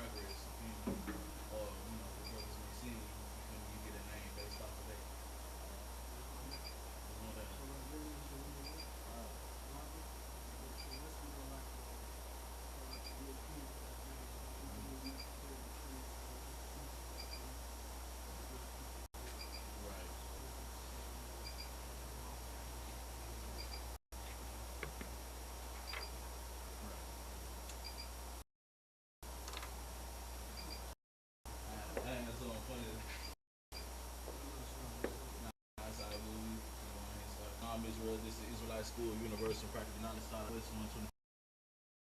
progress. Or the brothers may see you get a name based off of that. You know that. Right. Dang, that's so funny. Israel, this is Israelite School of Universal and Practical Knowledge started West 120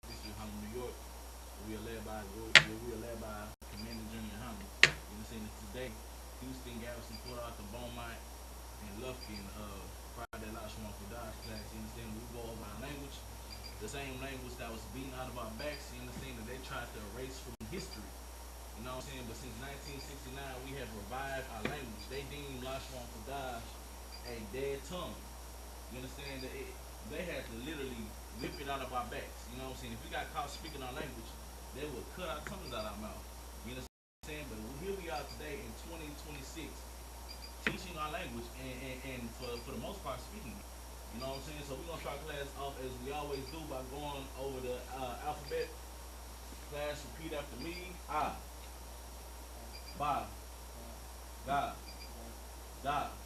District, Harlem, New York. We are led by Commander Junior Hamlin. You understand that today, Houston, Galveston, Florida, Arthur, Beaumont, and Lufkin, Friday, Lashawan Qadash class. You understand? We go over our language, the same language that was beaten out of our backs. You understand that they tried to erase from history. You know what I'm saying? But since 1969, we have revived our language. They deemed Lashawan Qadash a dead tongue. You understand that they had to literally whip it out of our backs. You know what I'm saying? If we got caught speaking our language, they would cut our tongues out of our mouth. You understand what I'm saying? But here we are today in 2026, teaching our language and for the most part speaking it. You know what I'm saying? So we're going to start class off as we always do by going over the alphabet. Class, repeat after me. I, Ba, Ga, Da,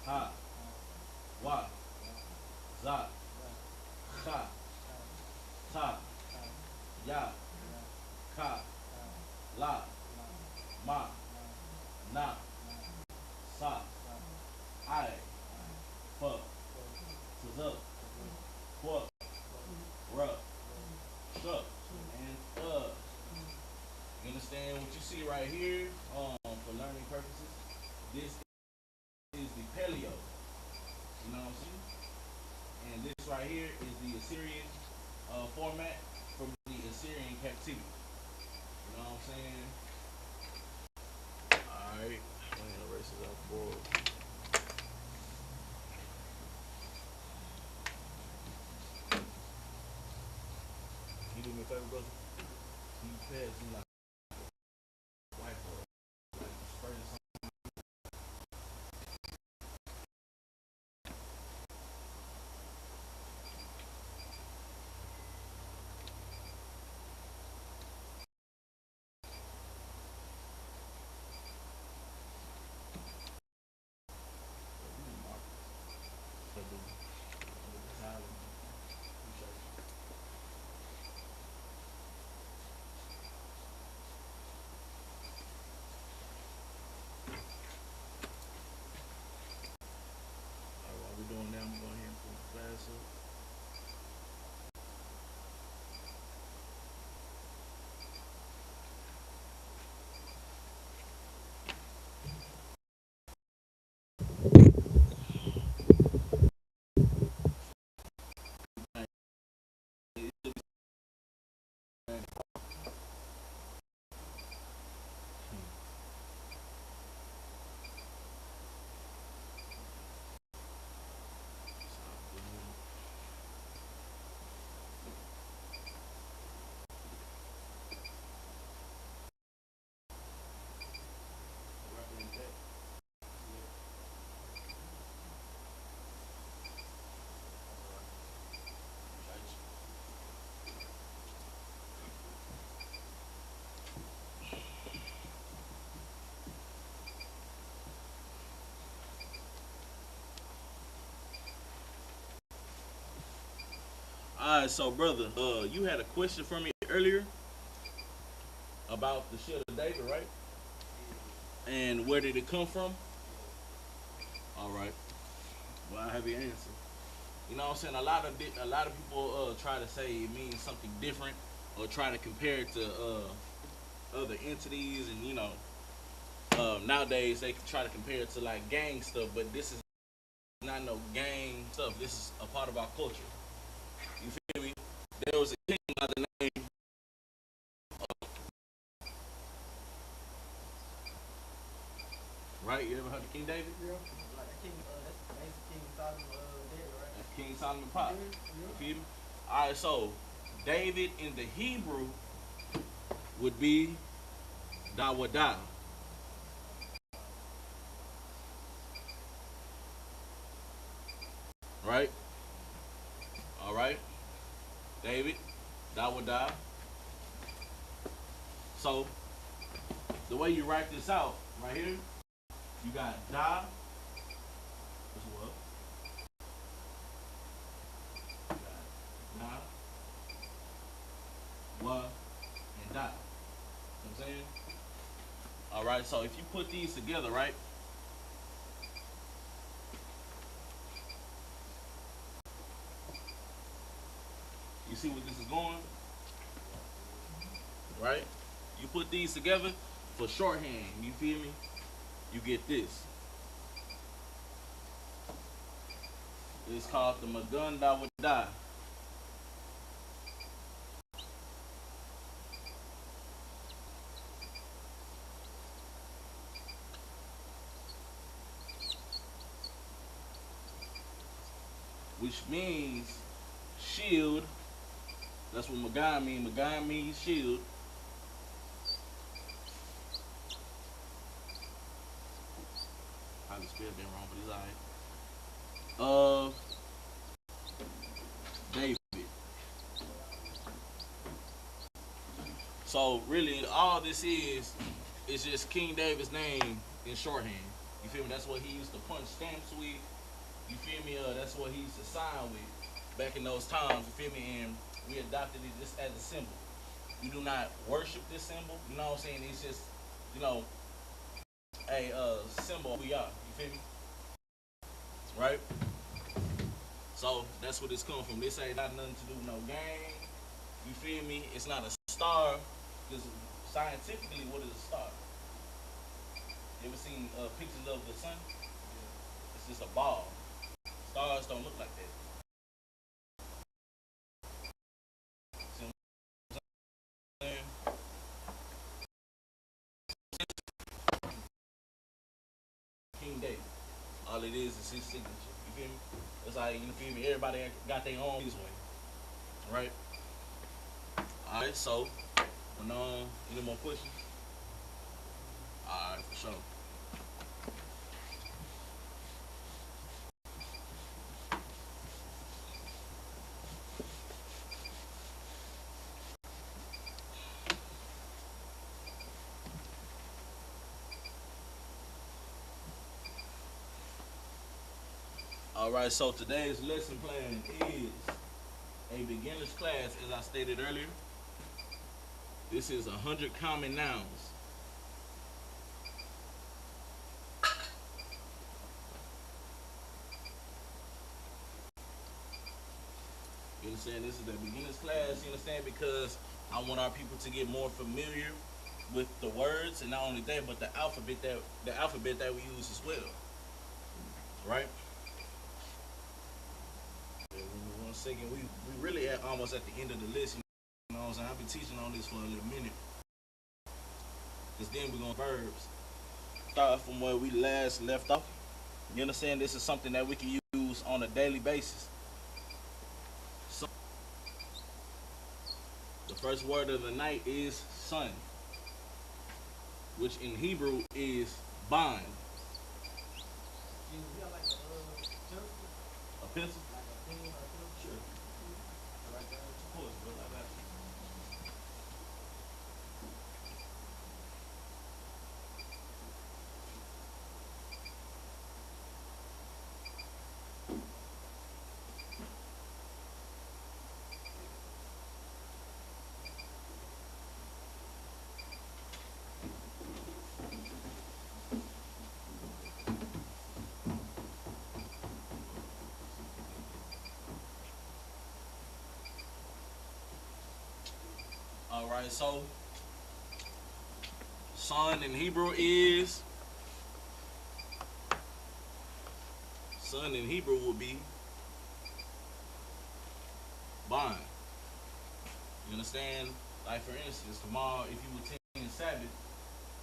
Ha, Wa, Za, Cha, Ta, Ya, Ka, La, Ma, Na, Sa, I, Fu, Tzu, Kwa, Ra, Shuck, and You understand what you see right here? For learning purposes, this is the paleo. You know what I'm saying? And this right here is the Assyrian format from the Assyrian captivity. You know what I'm saying? Alright. Go ahead and erase it out for. Can you do me a favor, brother? Can you pass me like whiteboard? Like spray something? While we're doing that, I'm going ahead and pull the class up. Alright, so brother, you had a question for me earlier about the shit of David, right? And where did it come from? All right. Well, I have your answer. You know what I'm saying? A lot of people try to say it means something different or try to compare it to other entities, and nowadays they try to compare it to like gang stuff, but this is not no gang stuff. This is a part of our culture. You feel me? There was a king by the name. Right? You ever heard of King David? Yeah. Like King, that's King Solomon David, right? That's King Solomon Pop. Yeah. You feel me? All right. So David in the Hebrew would be Dawada. Right? All right. David, Dawada. So the way you write this out, right here, you got Da as well. You got Da, Wa, and Da. You know what I'm saying? All right. So if you put these together, right? You see what this is going, right? You put these together for shorthand. You feel me? You get this. It's called the Magunda Wada. Which means shield. That's what Magan means. Magan means shield. Probably spelled that wrong, but it's alright. David. So really, all this is just King David's name in shorthand. You feel me? That's what he used to punch stamps with. You feel me? That's what he used to sign with back in those times. You feel me? And we adopted it just as a symbol. You do not worship this symbol. You know what I'm saying? It's just, you know, a symbol of who we are. You feel me? Right? So that's what it's coming from. This ain't got nothing to do with no game. You feel me? It's not a star. Because scientifically, what is a star? You ever seen pictures of the sun? It's just a ball. Stars don't look like that. See what I'm saying? King David. All it is his signature. You feel me? It's like, you feel me? Everybody got their own this way. Right? Alright, so, any more questions? Alright, for sure. Alright, so today's lesson plan is a beginner's class, as I stated earlier. This is 100 common nouns. You understand? This is the beginner's class, you understand? Because I want our people to get more familiar with the words, and not only that, but the alphabet that we use as well. Right? One second, we really almost at the end of the list. You know what I'm saying? I've been teaching on this for a little minute. Because then we're going to verbs. Start from where we last left off. You understand? This is something that we can use on a daily basis. So, the first word of the night is sun, which in Hebrew is bond. A pencil? Sure. Alright, so sun in Hebrew will be bond. You understand? Like for instance, tomorrow if you attend Sabbath,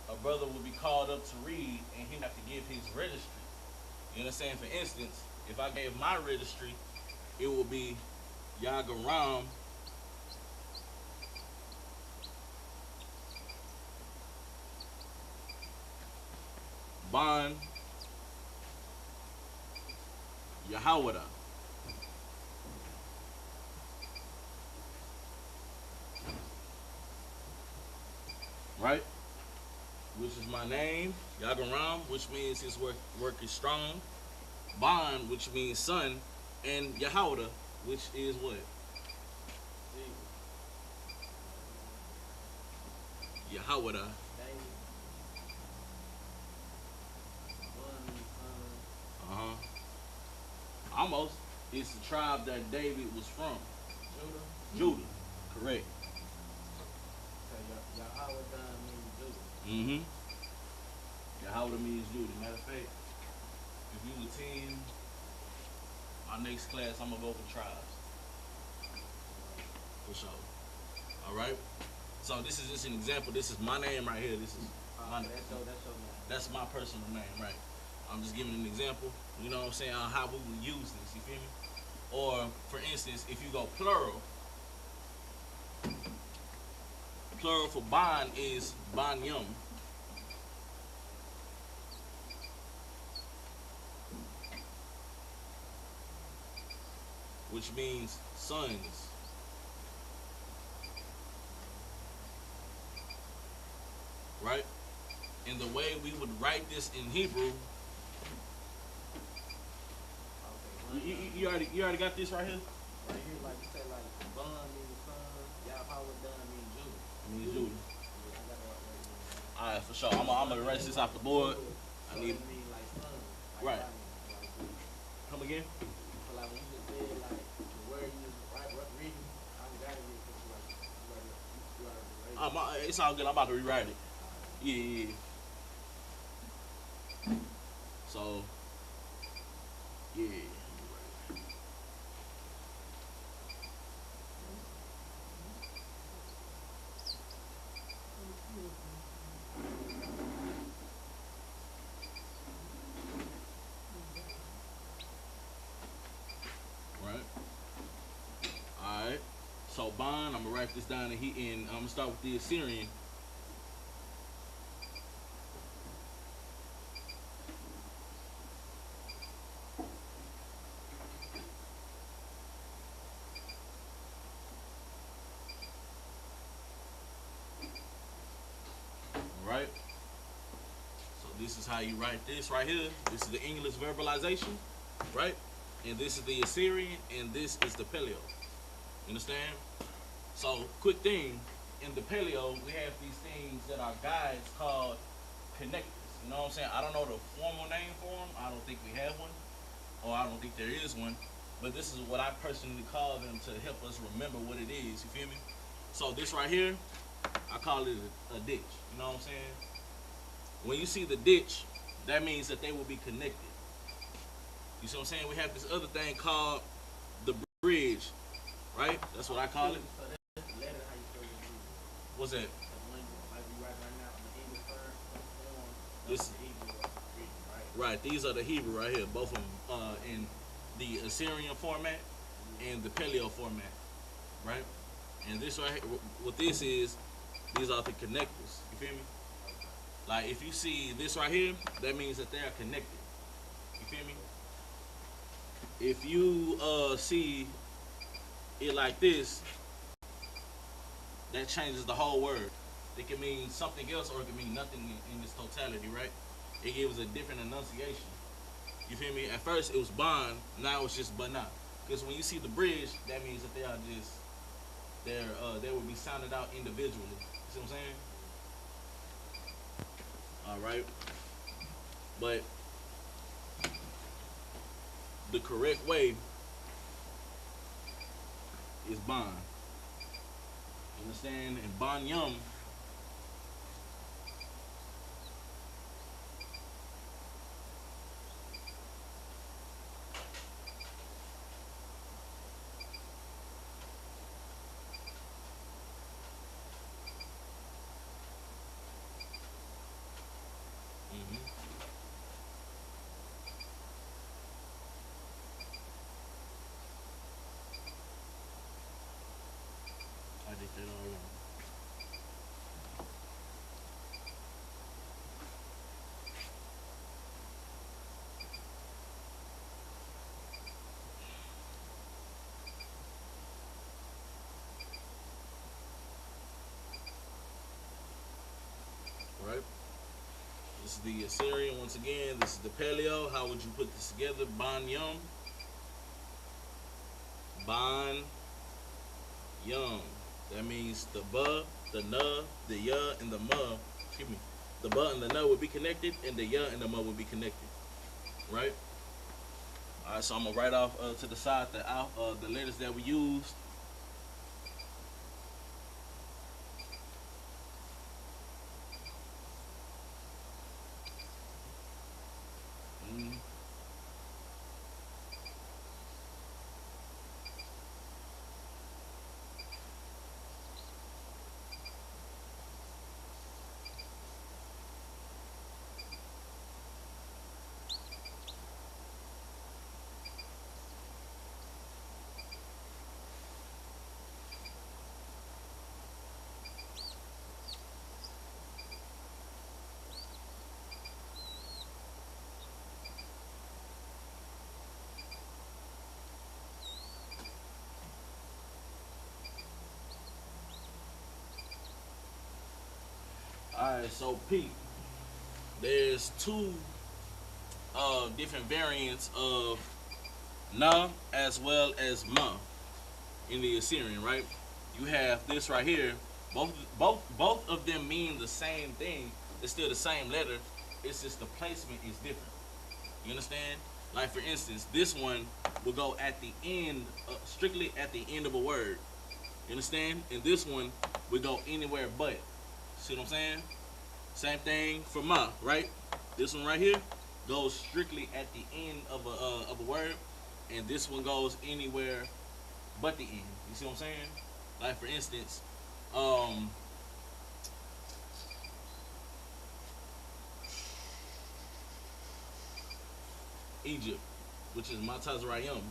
a brother will be called up to read and he have to give his registry. You understand? For instance, if I gave my registry, it will be Yagaram Ban Yahawada. Right? Which is my name, Yagaram, which means his work is strong. Ban, which means son, and Yahawada, which is what? Yahawada. Uh-huh. Almost. It's the tribe that David was from. Judah. Correct. Yahawada means Judah. Mm-hmm. Yahawada means Judah. Matter of fact, if you attend our next class, I'm gonna go for tribes. For sure. Alright? So this is just an example. This is my name right here. This is my name. That's my personal name, right? I'm just giving an example, you know what I'm saying, on how we would use this, you feel me? Or, for instance, if you go plural for ban is banyum. Which means sons. Right? And the way we would write this in Hebrew, you already got this right here? Right here, like you say, like Bun means son, Yahawada means Judah. Means Judah. Yeah, I got it right here. Alright, for sure. I'm gonna erase this off the board. So I need. it mean like son. Right. Like, Come again? so like when you just said like the word you just reading, I got it because you already It's all good. I'm about to rewrite it. Yeah. So, yeah. Right. All right. So Ban, I'm gonna write this down, and I'm gonna start with the Assyrian. Right? So this is how you write this right here. This is the English verbalization, right? And this is the Assyrian, and this is the Paleo. You understand? So, quick thing, in the Paleo, we have these things that are guides called connectors. You know what I'm saying? I don't know the formal name for them. I don't think we have one, or I don't think there is one. But this is what I personally call them to help us remember what it is. You feel me? So this right here, I call it a ditch. You know what I'm saying? When you see the ditch, that means that they will be connected. You see what I'm saying? We have this other thing called the bridge, right? That's what I call it. So that's the letter how you feel it. What's that? Like we write right now in the English form, This that's the Hebrew reading, right? Right. These are the Hebrew right here, both of them in the Assyrian format and the Paleo format, right? And this right here, what this is, these are the connectors. You feel me? Like if you see this right here, that means that they are connected. You feel me? If you see it like this, that changes the whole word. It can mean something else, or it can mean nothing in its totality, right? It gives a different enunciation. You feel me? At first it was bond, now it's just bana. Because when you see the bridge, that means that they are just they will be sounded out individually. You see what I'm saying? Alright. But the correct way is bond. You understand? And bond yum I did that all wrong. is the Assyrian once again. This is the Paleo. How would you put this together? Ban Yum. Ban Yum. That means the ba, the na, the ya, and the ma. Excuse me. The ba and the na would be connected, and the ya and the ma would be connected. Right? Alright, so I'm gonna write off to the side the letters that we used. Mm. Alright, so Pete, there's two different variants of na as well as ma in the Assyrian, right? You have this right here. Both of them mean the same thing. It's still the same letter. It's just the placement is different. You understand? Like for instance, this one will go at the end, strictly at the end of a word. You understand? And this one will go anywhere but. See what I'm saying? Same thing for ma, right? This one right here goes strictly at the end of a word, and this one goes anywhere but the end. You see what I'm saying? Like for instance, Egypt, which is Matazrayim,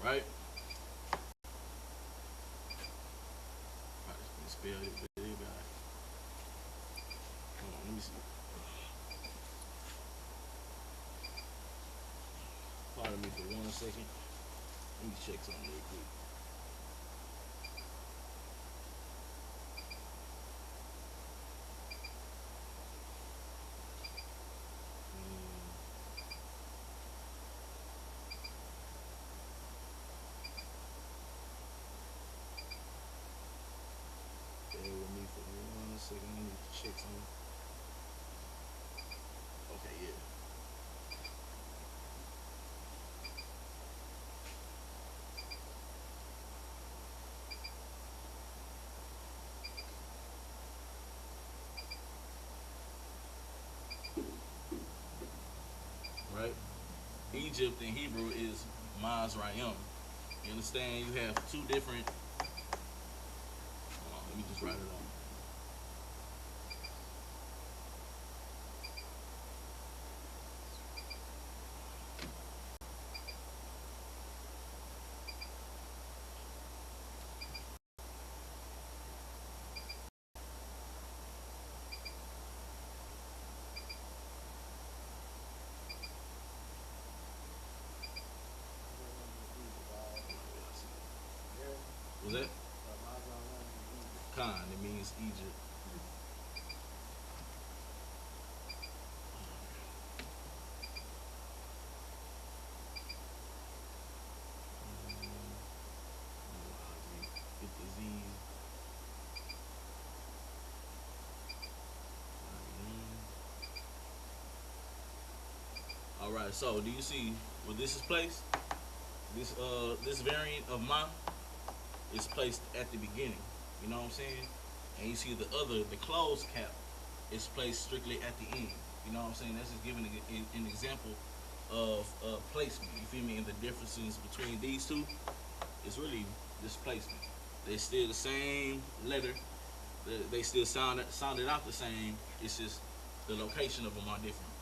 right? Spell it, but it got. Hold on, let me see. Pardon me for 1 second. Let me check something real quick. Bear with me for 1 second. I need to check something. Okay, yeah. Right? Egypt in Hebrew is Mazrayim. You understand? You have two different. Hold on, let me just write it on. Was that? Khan, it means Egypt. Get the Z. Alright, so do you see where this is placed? This variant of ma is placed at the beginning. You know what I'm saying? And you see the closed cap is placed strictly at the end. You know what I'm saying? That's just giving an example of placement. You feel me? And the differences between these two is really displacement. They're still the same letter. They still sounded out the same. It's just the location of them are different.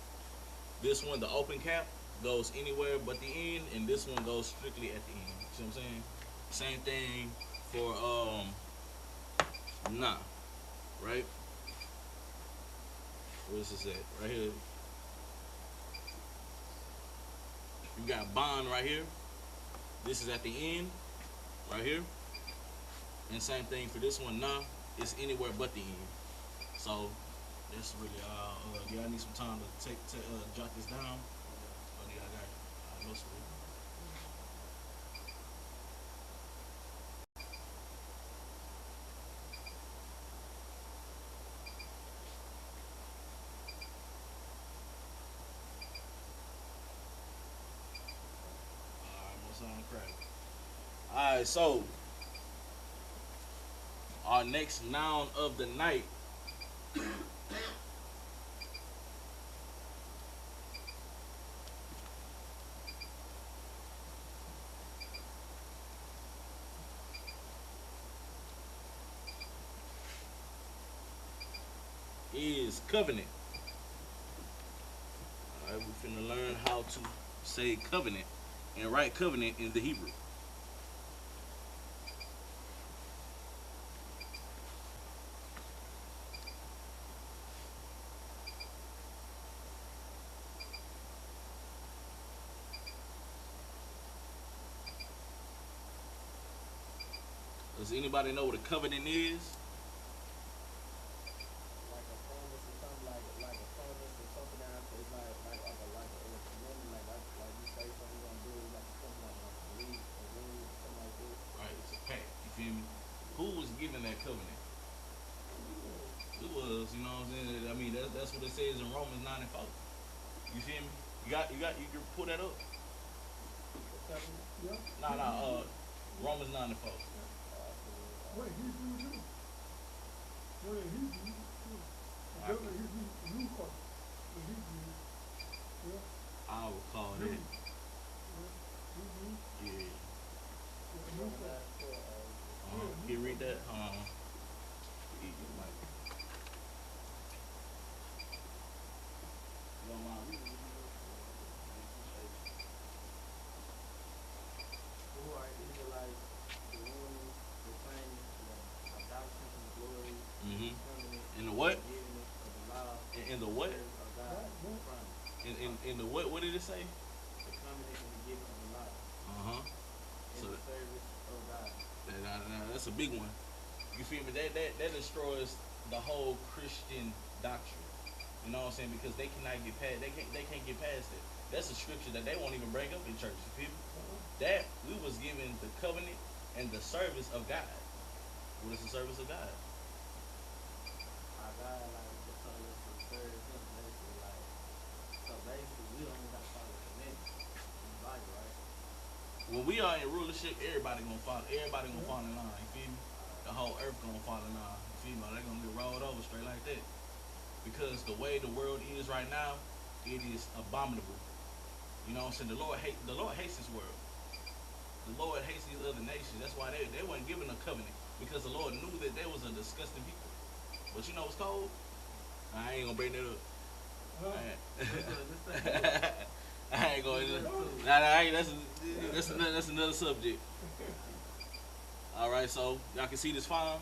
This one, the open cap, goes anywhere but the end, and this one goes strictly at the end. See what I'm saying? Same thing for nah, right? Where is this at? Right here. You got bond right here. This is at the end. right here. And same thing for this one now. It's anywhere but the end. So that's really do I need some time to jot this down? Oh yeah, I got it. I know some. Alright, no sound crack. Alright, so our next noun of the night is covenant. Alright, we're finna learn how to say covenant and write covenant in the Hebrew. Does anybody know what a covenant is? Like a promise or something like a promise or something that it's like a commitment like you say something you're gonna do like something like a belief or rule something like this. Right, it's a pact. You feel me? Who was given that covenant? It was, you know what I'm saying? I mean, that's what it says in Romans 9 and 4. You feel me? You can pull that up. Yeah. Romans 9 and 4. What Hebrew do? What in Hebrew? What in Hebrew? New part. The Hebrew. Yeah. I would call that. Hebrew. Yeah. New part. Can you read that? You might. You don't mind reading it? Who are Israelites, the wounds, the claims, the adoption and glory, Mm-hmm. covenant, In the what? forgiveness of the law, In the what? of God, promise. In the what? What did it say? The covenant and the giving of the law, Uh-huh. in So the service of God. that's a big one. You feel me? That destroys the whole Christian doctrine. You know what I'm saying? Because they cannot get past. They can't get past it. That's a scripture that they won't even bring up in church. You feel me? That we was given the covenant and the service of God. What is the service of God? Our God, like, to tell us to serve Him, basically, like, so basically, we don't even got to follow the commandments in the Bible, right? When we are in rulership, everybody gonna follow. Everybody gonna fall in line. You feel me? The whole earth gonna fall in line. You feel me? They're gonna get rolled over straight like that. Because the way the world is right now, it is abominable. You know what I'm saying? The Lord hates this world. The Lord hates these other nations. That's why they weren't given a covenant. Because the Lord knew that there was a disgusting people. But you know what's cold? I ain't gonna bring that up. I ain't gonna. That's another subject. All right, so y'all can see this fine.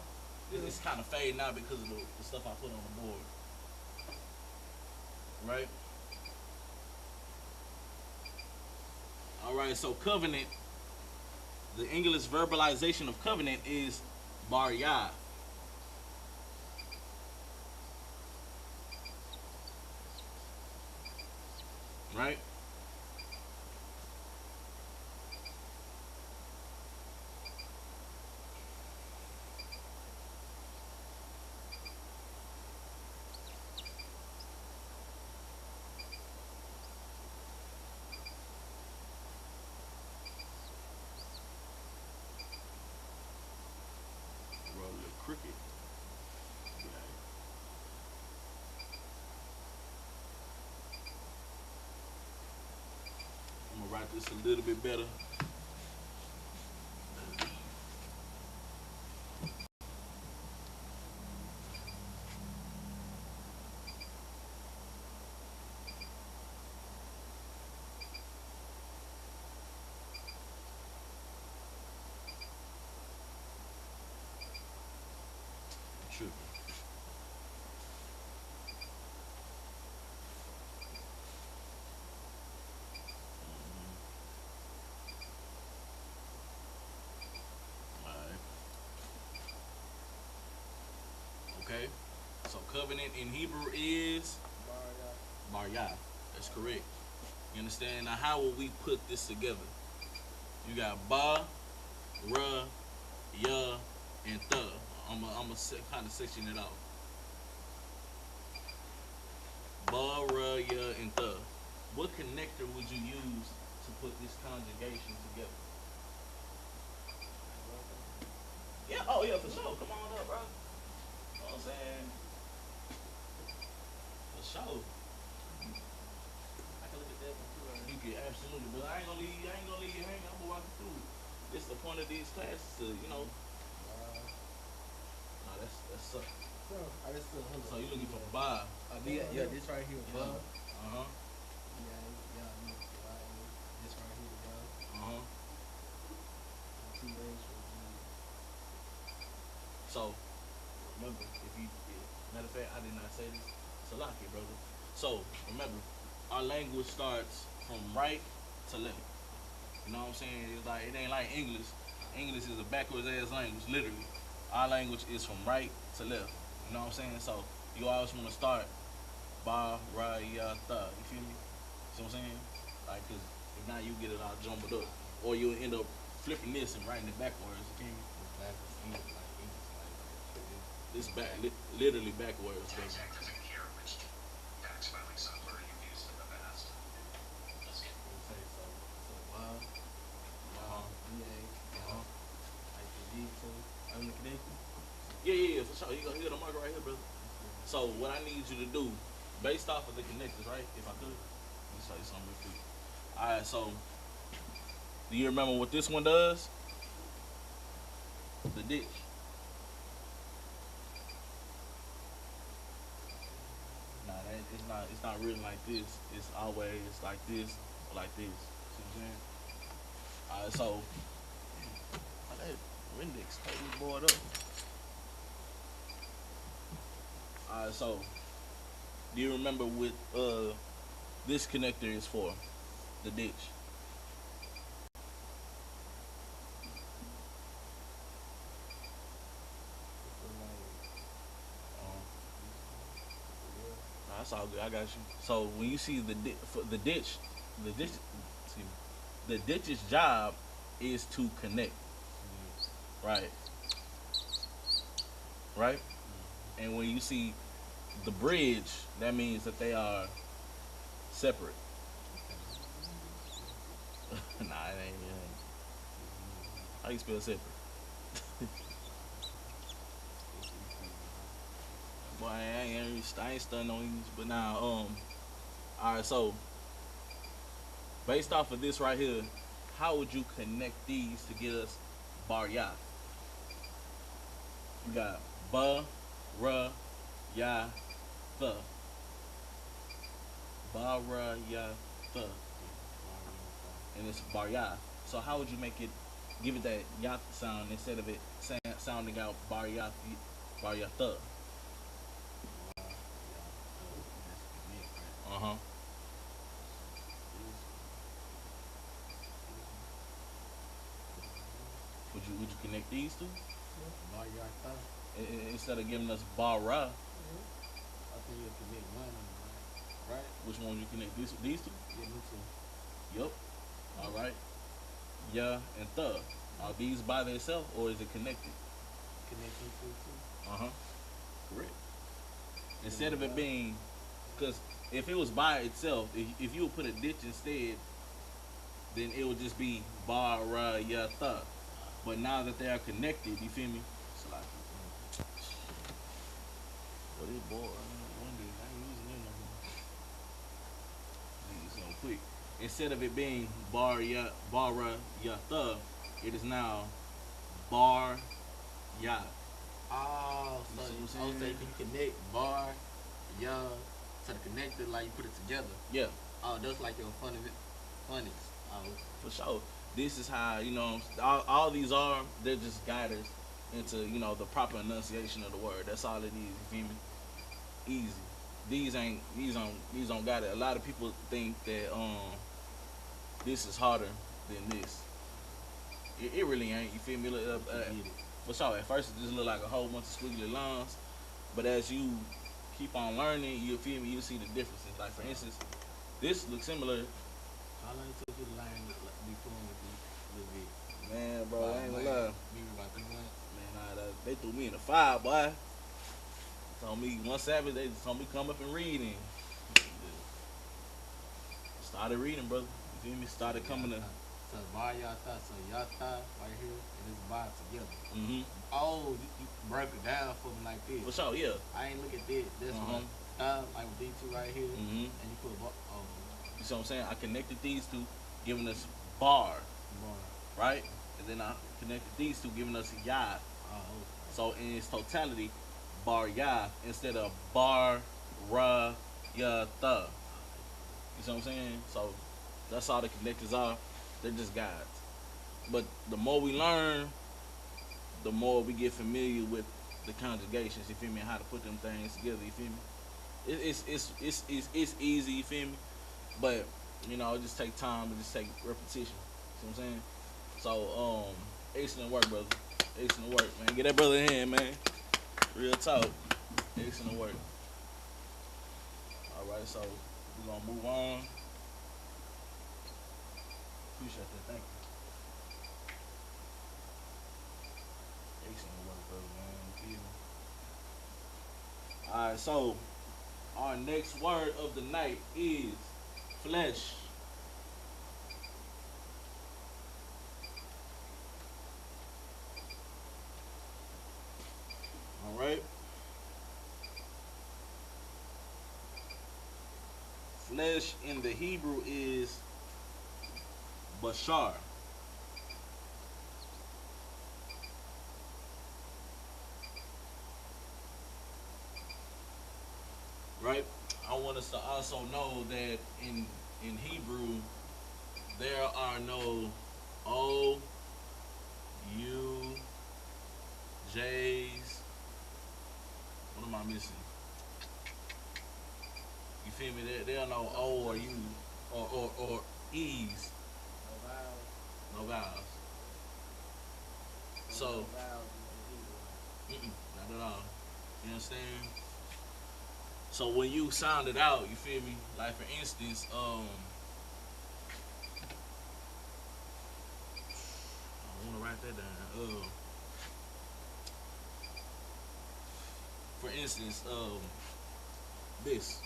It's kind of fading out because of the stuff I put on the board. Right. All right, so covenant. The English verbalization of covenant is bar yah. Right? Roll a little crooked. I'm gonna write this a little bit better. Tripping. covenant in Hebrew is Bar, Bar Yah. That's correct. You understand? Now, how will we put this together? You got Ba, Ra, Ya, and Tha. I'm going to kind of section it off. Ba, Ra, Ya, and Tha. What connector would you use to put this conjugation together? Yeah, oh yeah, for sure. Come on up, bro. You know what I'm saying? For sure. I can look at that one too. You can absolutely, but I ain't gonna leave you hanging. I'm gonna walk you through. It's the point of these classes to, nah, that's suck. So, I just still hold So you looking for Ba. yeah, this right here, Yeah. bro. Uh-huh. Yeah, this right here, bro. Uh-huh. 2 days for So remember, matter of fact, I did not say this. Salaki, brother. So remember, our language starts from right to left. You know what I'm saying? It's like it ain't like English. English is a backwards ass language, literally. Our language is from right to left. You know what I'm saying? So you always want to start Ba, Ra, Ya, Tha. You feel me? See what I'm saying? Like, cause if not, you get it all jumbled up, or you'll end up flipping this and writing it backwards. You feel me? This literally backwards, baby. Yeah, for sure. You gonna hit the marker right here, brother. So what I need you to do, based off of the connectors, right? If I could, let me show you something real quick. All right, so do you remember what this one does? The ditch. Nah, it's not written like this. It's always like this or like this. See what I'm saying? All right, so that Windex totally bored up. Alright, so do you remember what this connector is for? The ditch. Nah, that's all good. I got you. So when you see the ditch, excuse me, the ditch's job is to connect. Right. Right? And when you see the bridge, that means that they are separate. Nah, it ain't. How you spell separate? Boy, I ain't stunning on you, but now, alright, so based off of this right here, how would you connect these to get us Bar Yah? You got Ba, Ra, Ya, Tha. Ba, Ra, Ya, Tha. And it's Bar Yah. So how would you make it, give it that Ya sound instead of it sounding out Bar Yah Tha? Uh-huh. Would you connect these two? Instead of giving us Bar Ra, I think you'll connect one of them, right? which one would you connect? These two? Yeah, me too. Yup. Alright. Ya and Tha. Are these by themselves or is it connected? Connecting too. Uh-huh. Correct. Instead of it being, because if it was by itself, if you would put a ditch instead, then it would just be Bar Ra Ya Tha. But now that they are connected, you feel me? It's like, what is boy? I ain't using it no more. Need something quick. Instead of it being Bar Ra Ya Tha, it is now Bar Ya. Oh, You see what I'm so saying? you can connect bar, ya, to the connector, like you put it together. Yeah, Oh, that's like your phonics. Oh, for sure. This is how, all these are, they're just guiders into, the proper enunciation of the word. That's all it is, you feel me? Easy. These don't got it. A lot of people think that this is harder than this. It really ain't, you feel me? For sure, at first it just look like a whole bunch of squiggly lines, but as you keep on learning, you feel me, you see the differences. Like for instance, this looks similar. How long it took you to learn be fluent with this little bit? Man, bro, I ain't gonna lie. Maybe about 3 months. Man, they threw me in the fire, boy. Told me one Sabbath, they told me come up and read, and started reading, brother. You feel me? Started coming to. So bar yata, so yata right here, and this bar together. Mm-hmm. Oh, you broke it down for me like this. For sure, yeah. I ain't look at this. This one, like with these two right here, Mm-hmm. and you put oh, You see what I'm saying? I connected these two, giving us bar, bar. right? And then I connected these two, giving us yah. Oh, So in its totality, bar yah instead of bar ra ya tha. You see what I'm saying? So that's all the connectors are. They're just guides. But the more we learn, the more we get familiar with the conjugations. You feel me? How to put them things together. You feel me? It's easy. You feel me? But you know, it just take time. It just take repetition. See what I'm saying? So excellent work, brother. Excellent work, man. Get that brother in here, man. Real talk. Excellent work. All right, so we're gonna move on. Appreciate that. Thank you. Excellent work, brother, man. You feel me? All right, so our next word of the night is flesh. All right. Flesh in the Hebrew is bashar. Right? I want us to also know that in Hebrew there are no O, U, J's. What am I missing? You feel me? There are no O or U or E's. no vowels. No vowels. So, No vowels in Hebrew. not at all. You understand? So when you sound it out, you feel me? Like for instance, I want to write that down. For instance, this.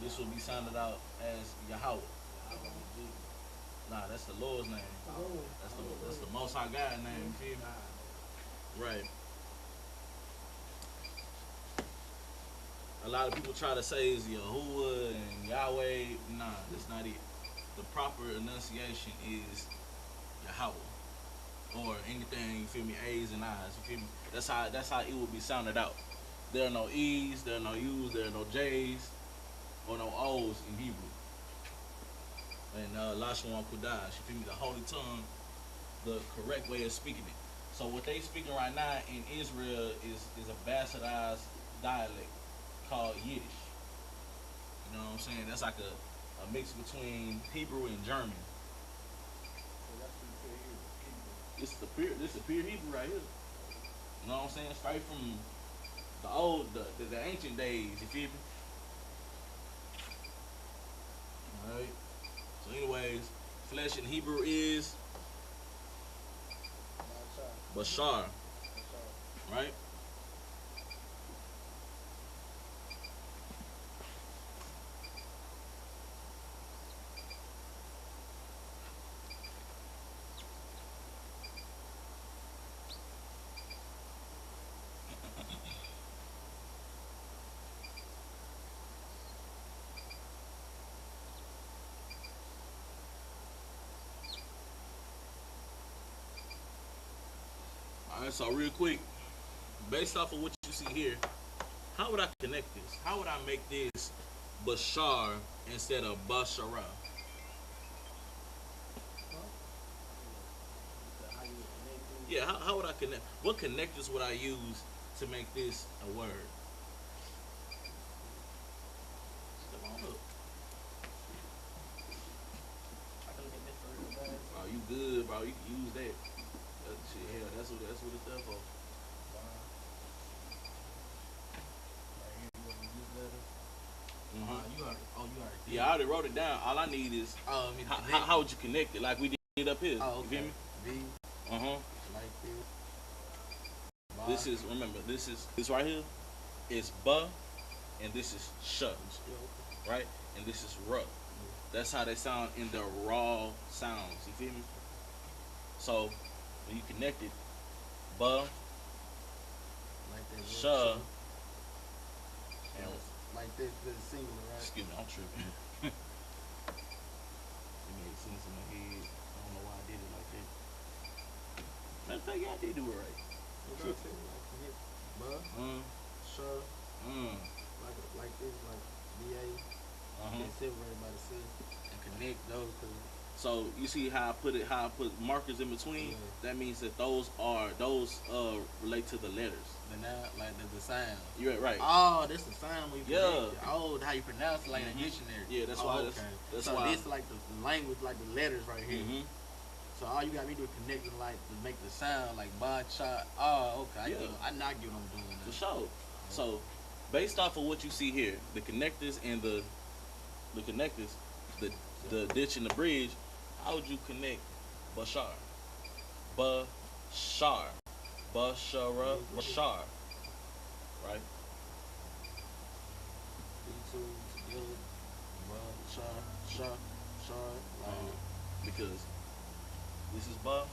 This will be sounded out as Yahweh. Nah, that's the Lord's name. That's the Most High God name. You feel me? Right. A lot of people try to say it's Yahuwah and Yahweh. Nah, that's not it. The proper enunciation is Yahweh. Or anything, you feel me, A's and I's, you feel me? That's how it will be sounded out. There are no E's, there are no U's, there are no J's, or no O's in Hebrew. And Lashawan Qadash, you feel me, the holy tongue, the correct way of speaking it. So what they speaking right now in Israel is a bastardized dialect called Yiddish. You know what I'm saying? That's like a mix between Hebrew and German. So that's what you feel here. This is the pure Hebrew right here. You know what I'm saying? Straight from the ancient days, you feel me? Alright. So anyways, flesh in Hebrew is Bashar. Right? Alright, so real quick, based off of what you see here, how would I connect this? How would I make this Bashar instead of Bashara? How you connect to Yeah, how would I connect? What connectors would I use to make this a word? Step on up. I can look at this for real, guys. Oh, you good, bro. You can use that. Shit, hell, that's what it's there for. You already. Oh, you already. Did. Yeah, I already wrote it down. All I need is Oh, I mean, how would you connect it? Like we did up here. Oh, okay. You feel me? V. Like this. Bar. This right here is buh, and this is sh, right? And this is ruh. That's how they sound in the raw sounds. You feel me? So when you connect it, buh, Like that. sh, and like this, the singular, right? excuse me, I'm tripping. It made sense in my head. I don't know why I did it like that. Matter of fact, yeah, I did do it right. Like hit, buh, sure, like this, like BA, get separated by the C, and connect those. So you see how I put markers in between. That means that those relate to the letters. Like the sound. You're right. Oh, that's the sound we. Yeah. Oh, how you pronounce it like a dictionary. Yeah, that's why. Okay. That's so why. this like the language, like the letters right here. So all you got me do is connect them like to make the sound like ba cha. Oh, okay. I not get what I'm doing. For sure. So, based off of what you see here, the connectors and the ditch and the bridge, how would you connect Bashar? Bashar. Bashara. Bashar. Right? These two together. Bashar. Because this is Ba,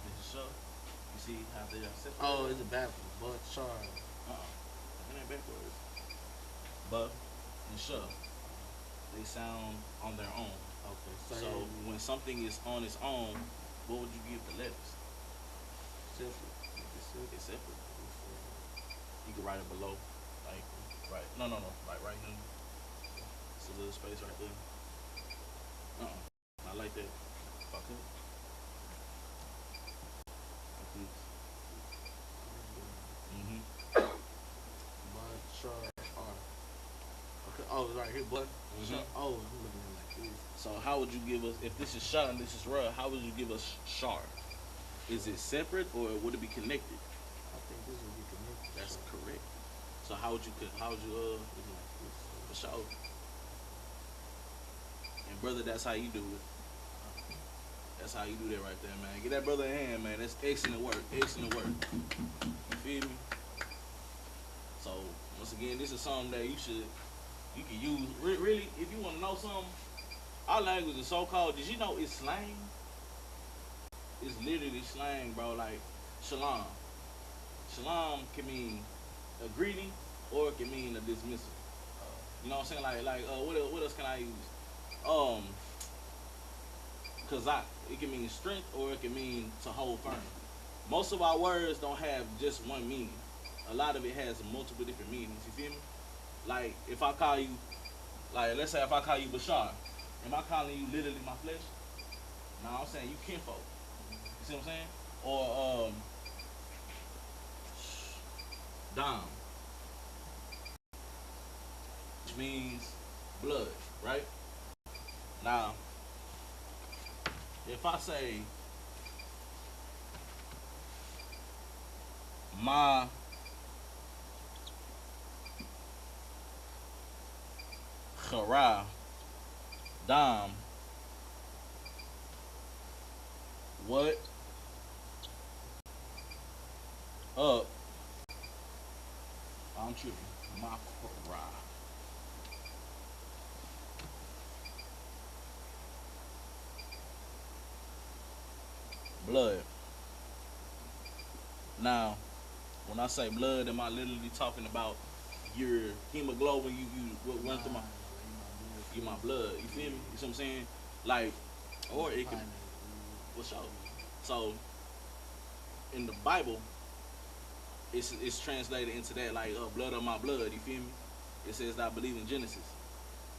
this is Sha. You see how they are separate? Oh, it's a backwards. Bashar. It ain't backwards. Ba and Sha, they sound on their own. Okay. So when something is on its own, what would you give the letters? Separate. It's separate. You can write it below. Like, right. No. Like right here. It's a little space right there. I like that. Fuck it. Bashar. Okay. Oh, it's right here, but. Oh, I'm looking at it like this. So how would you give us, if this is Sha and this is Ra, how would you give us Shar? Is it separate or would it be connected? I think this would be connected. That's correct. So how would you for sure. And brother, that's how you do it. That's how you do that right there, man. Get that brother a hand, man. That's excellent work. Excellent work. You feel me? So once again, this is something that you can use. Really, if you want to know something, our language is so called. Did you know it's slang? It's literally slang, bro. Like shalom. Shalom can mean a greeting or it can mean a dismissal. You know what I'm saying? Like what else can I use? Kazak. It can mean strength or it can mean to hold firm. Most of our words don't have just one meaning. A lot of it has multiple different meanings. You feel me? Like if I call you, like let's say if I call you Bashar, am I calling you literally my flesh? No, I'm saying you kinfolk. You see what I'm saying? Or Dom, which means blood, right? Now, if I say my Chara Dom, what up? I'm tripping. My Chara. Blood. Now, when I say blood, am I literally talking about your hemoglobin? You run through my blood. You feel me? You see what I'm saying? Like, or it can. For sure. So, in the Bible, it's translated into that like blood of my blood. You feel me? It says that I believe in Genesis.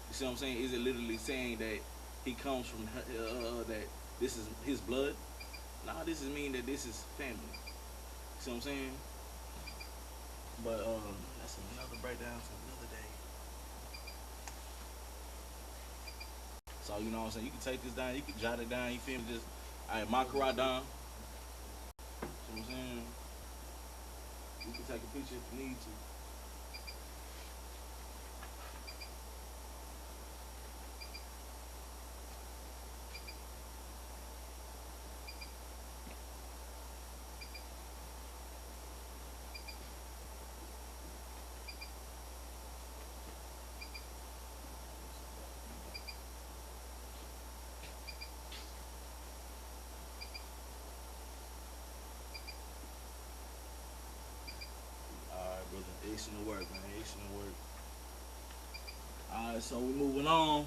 You see what I'm saying? Is it literally saying that he comes from that this is his blood? Nah, this is mean that this is family. You see what I'm saying? But that's another breakdown for another day. So you know what I'm saying? You can take this down, you can jot it down, you feel me? Just alright, Makara down. See what I'm saying? You can take a picture if you need to. Alright, brother. Excellent work, man. Excellent work. Alright, so we moving on.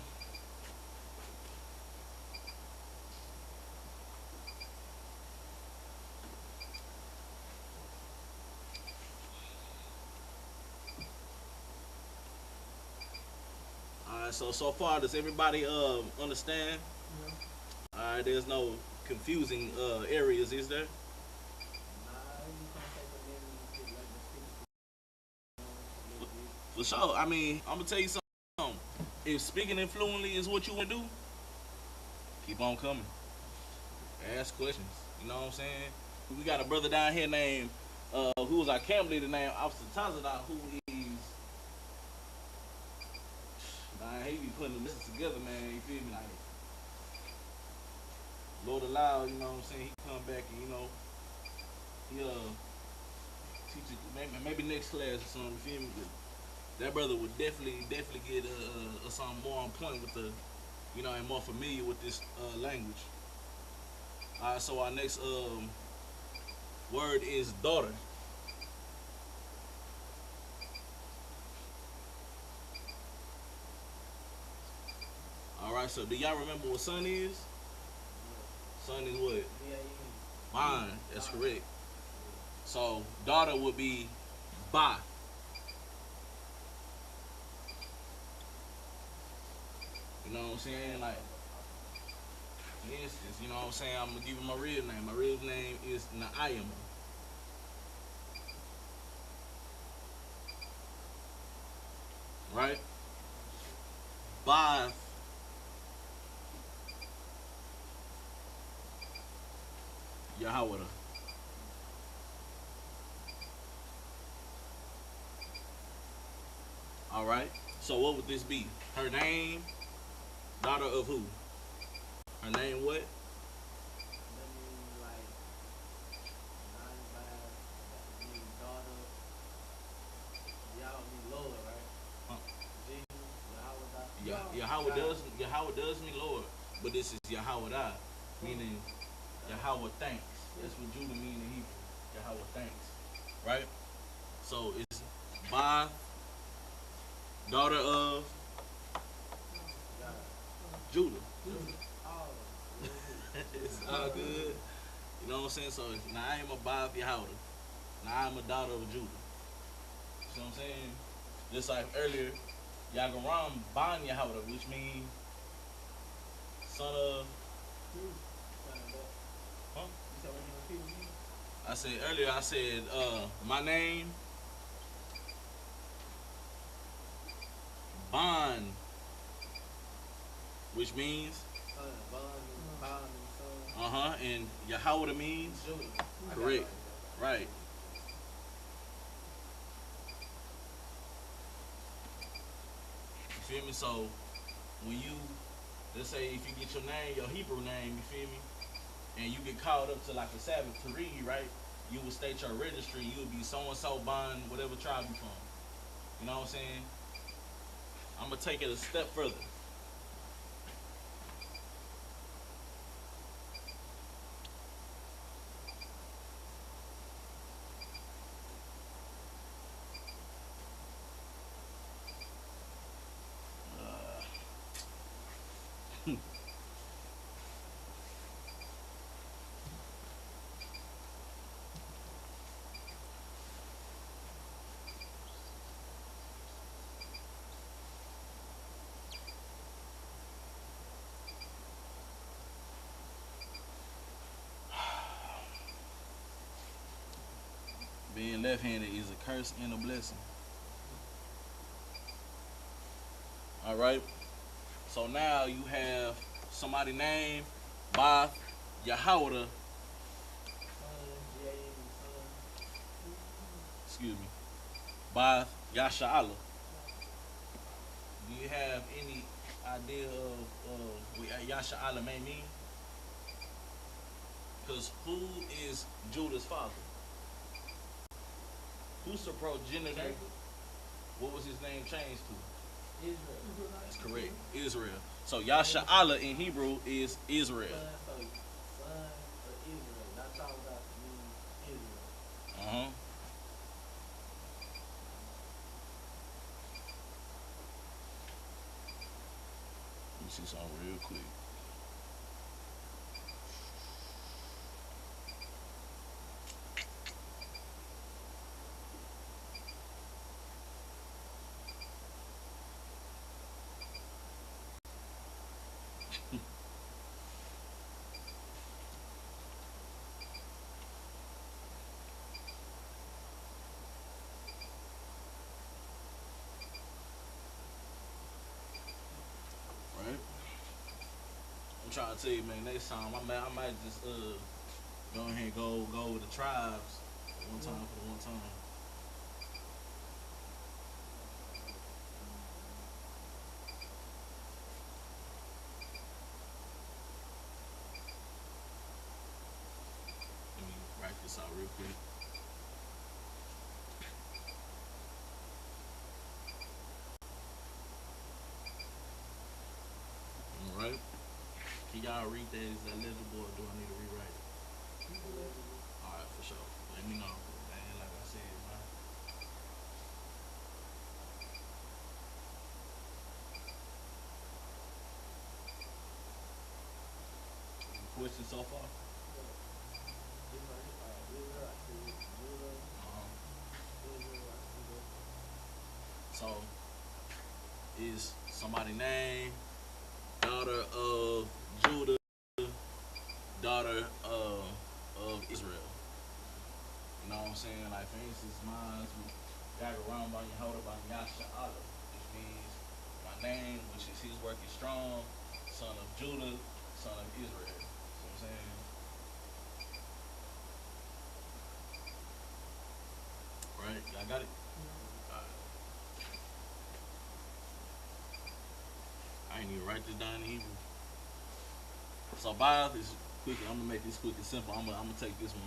Alright, so far does everybody understand? Yeah. Alright, there's no confusing areas, is there? Nah, you gonna take a minute and get like the speech a little bit. For sure. I mean, I'm gonna tell you something. If speaking fluently is what you want to do, keep on coming. Ask questions. You know what I'm saying? We got a brother down here named who was our camp leader named Officer Tazada, who is man, he be putting the list together, man. You feel me? Like Lord allow, you know what I'm saying? He come back and he teach it maybe next class or something. You feel me? But that brother would definitely get something more on point with the, and more familiar with this language. All right, so our next word is daughter. All right, so do y'all remember what son is? Son is what? Mine. That's correct. So daughter would be ba. You know what I'm saying? Like, for instance, you know what I'm saying? I'm gonna give you my real name. My real name is Naayama. Right? Ba. Yahweh. All right. So what would this be? Her name, daughter of who? Her name what? That means like non-bad. That means daughter. Y'all mean Lord, right? Huh? Jesus, Yahweh. Yahweh does mean Lord, but this is Yahweh, meaning Yahweh thanks. That's what Judah mean in Hebrew. Yahweh thanks. Right? So it's by daughter of Judah. Oh, It's all good. You know what I'm saying? So now I am a by Yahweh. Now I'm a daughter of Judah. You know what I'm saying? Just like earlier, Yagaram Ban Yahweh, which means son of. Huh? I said earlier, my name, Ban, which means, and Yahweh means, correct, right. You feel me? So, when you, let's say if you get your name, your Hebrew name, you feel me? And you get called up to like a Sabbath to read, right? You would state your registry. You would be so and so bond, whatever tribe you from. You know what I'm saying? I'm gonna take it a step further. Being left-handed is a curse and a blessing. All right. So now you have somebody named by Yahweh, excuse me, by Yasha Allah. Do you have any idea of what Yasha Allah may mean? Because who is Judah's father? Who's the progenitor? Jacob, What was his name changed to? Israel. That's correct. Israel. So Yasha Allah in Hebrew is Israel. Son of Israel. Not talking about me, Israel. Uh huh. Let me see something real quick. Right? I'm trying to tell you, man. Next time, I might just go ahead and go with the tribes one time for the one time. Let me write this out real quick. All right. Can y'all read that? Is that legible, or do I need to rewrite it? All right, for sure. Let me know. Man, like I said, man. Any questions so far? Israel, I see it. Judah, Uh-huh. Israel, I see that. So, is somebody named daughter of Judah, daughter of Israel? You know what I'm saying? Like, for instance, mine got around by Yehoda by Yasha Allah, which means my name, which is his work is strong, son of Judah, son of Israel. You know what I'm saying? Right? Y'all got it? Alright. I ain't even write this down in Hebrew. So, Bath is quick. I'm gonna make this quick and simple. I'm gonna take this one.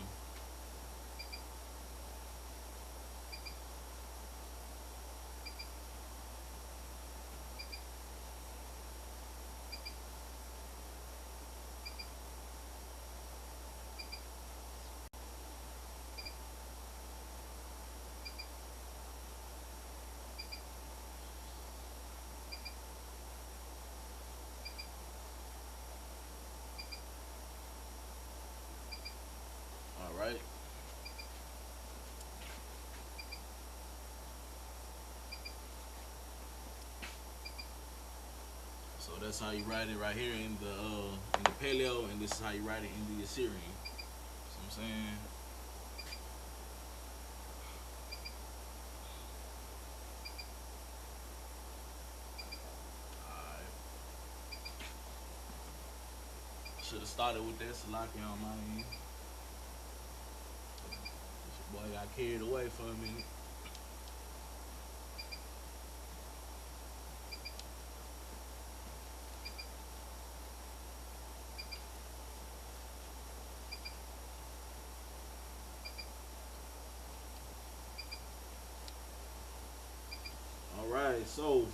All right. So that's how you write it right here in the Paleo, and this is how you write it in the Assyrian. See what I'm saying? Alright. Should have started with that Salaki on my end. This boy got carried away for a minute. Alright, so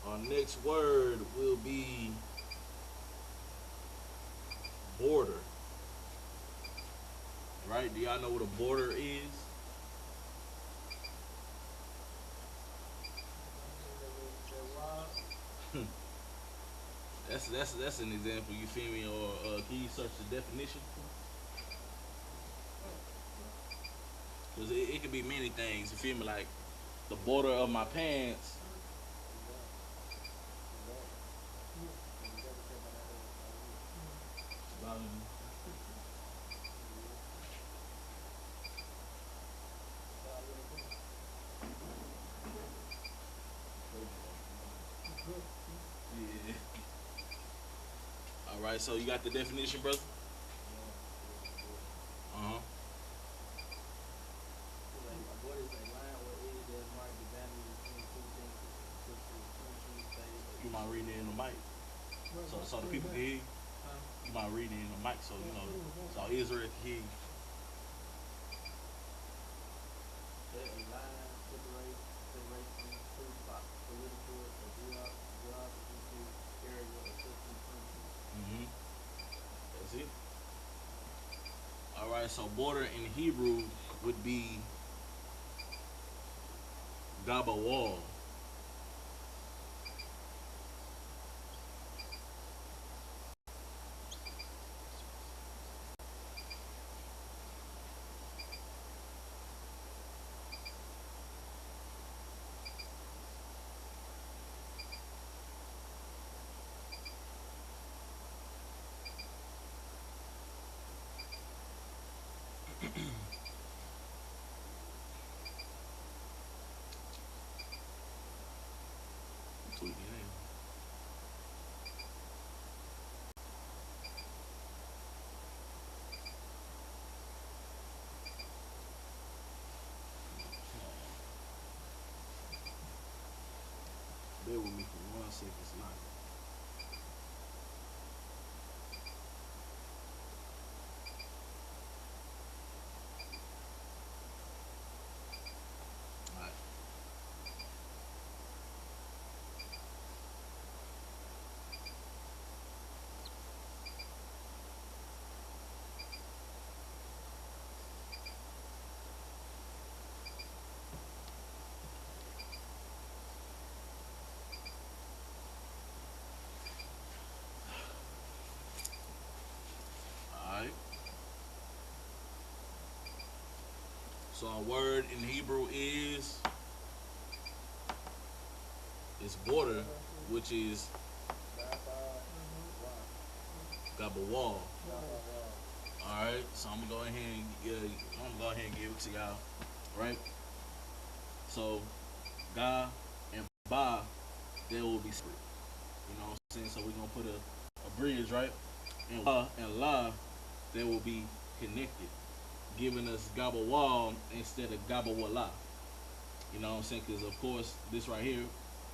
our next word will be border. Right? Do y'all know what a border is? That's an example. You feel me? Or can you search the definition? Because it could be many things. You feel me? Like the border of my pants. Yeah. All right. So you got the definition, brother? Uh huh. you mind reading it in the mic, so the people can hear you. You mind reading it in the mic, so you know, so Israel can hear you. That a line separation two political or geography area or system country. Mm-hmm. That's it. All right. So border in Hebrew would be Gabawal. Tweet me in. Bear with me for 1 second. It's not. All right. All right. So our word in Hebrew is border, which is Gabawal. All right. So I'm gonna go ahead and give it to y'all. Right. So Ga and Ba, they will be split. You know what I'm saying? So we're gonna put a bridge, right? And Wa and La, they will be connected, giving us Gabawal instead of Gabawala. You know what I'm saying? Because of course this right here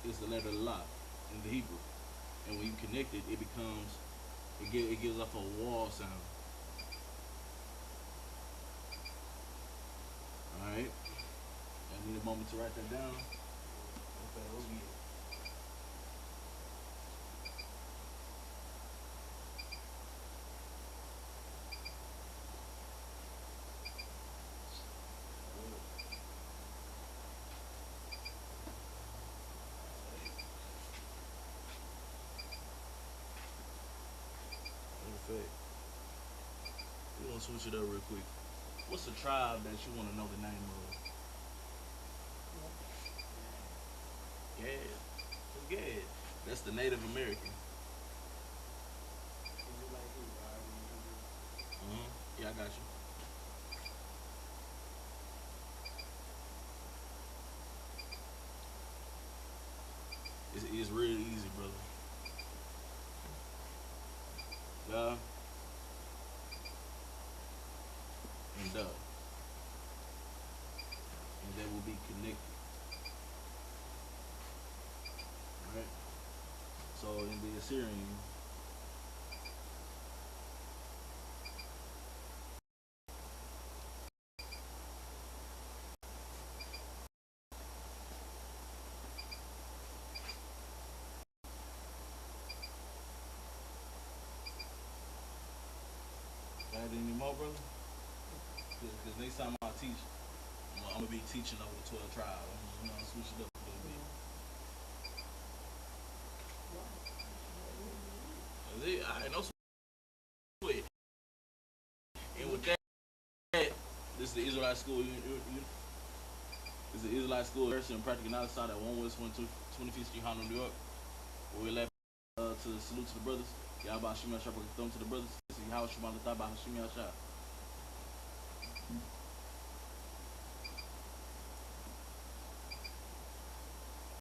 is the letter La in the Hebrew, and when you connect it, it gives off a wall sound. All right. I need a moment to write that down. Okay, we'll get it. Perfect. We're gonna switch it up real quick. What's the tribe that you want to know the name of? Yeah, forget. That's the Native American. Yeah, I got you. It's real easy, brother. Yeah, and and they will be connected. Right. So in the Assyrian, got it anymore, brother? Because next time I teach, I'm gonna be teaching over the 12 tribes. I'm gonna switch it up a little bit. That's it. I ain't no sweat. And with that, this is the Israelite school. This is the Israelite school University and practical knowledge side at 1 West 25th Street, Harlem, New York. Where we left to salute to the brothers. Y'all about Shimon Shah, thumb to the brothers. This is how Shimon the Thaba Hashim Yashah.